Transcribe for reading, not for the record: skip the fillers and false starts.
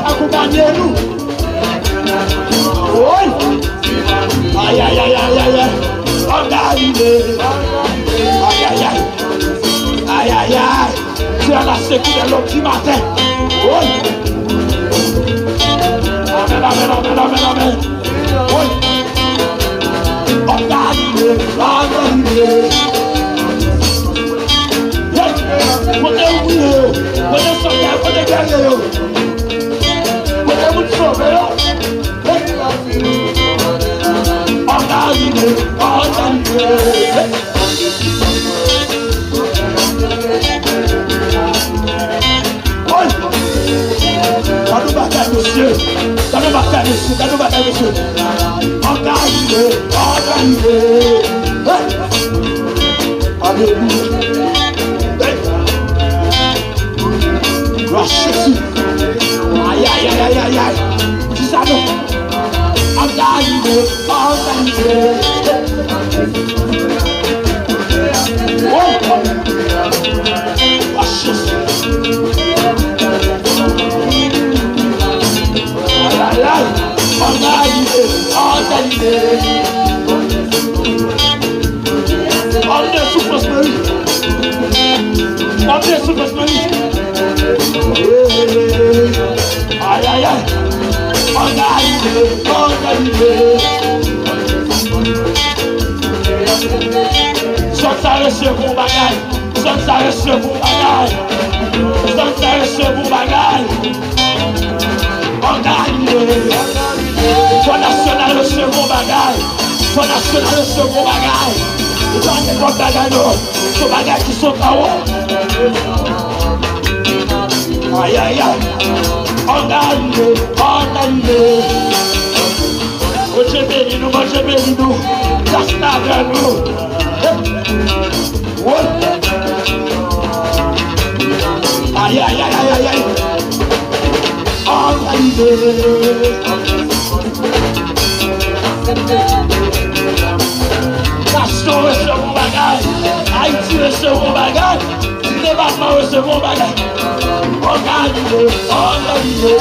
acompanhando. Oi! Ai, ai, ai, ai, ai, ai. Ai, ai, ai. Ai, ai, ai. Tu as la secoue de l'homme du matin. Oi! Amen, amen, amen, amen, amen. Oi! Organiser, organiser. Côté ouvrier, côté soldat, côté guerrier. Côté vous sauver. Organiser, organiser. Dans nos batailles, monsieur. Dans nos batailles, monsieur. Dans nos batailles, monsieur. Organisez, organisez. Alléluia. Gloire Jésus. Aïe, aïe, aïe, aïe, aïe, aïe. Dis ça non. Organisez, organisez. Oh, gloire Jésus. Organisé, organisé. Emmenez souffrance Marie. Emmenez souffrance Marie. Aïe, aïe, aïe. Organisé, organisé. Sans s'arrêter pour bagaille. Sans s'arrêter pour bagaille. Sans s'arrêter pour bagaille. Organisé. Son national le second bagaille. Son national le second bagaille. Ils ont des gros bagailles, son bagaille qui sont en haut. Aïe, aïe, aïe. Organisé, organisé. Moi je bénis nous. Reste avec nous. Aïe, aïe, aïe, aïe, aïe. Organisé. Nation reçoit mon bagage, Haïti reçoit mon bagage, le département reçoit mon bagage. Organisé, organisé.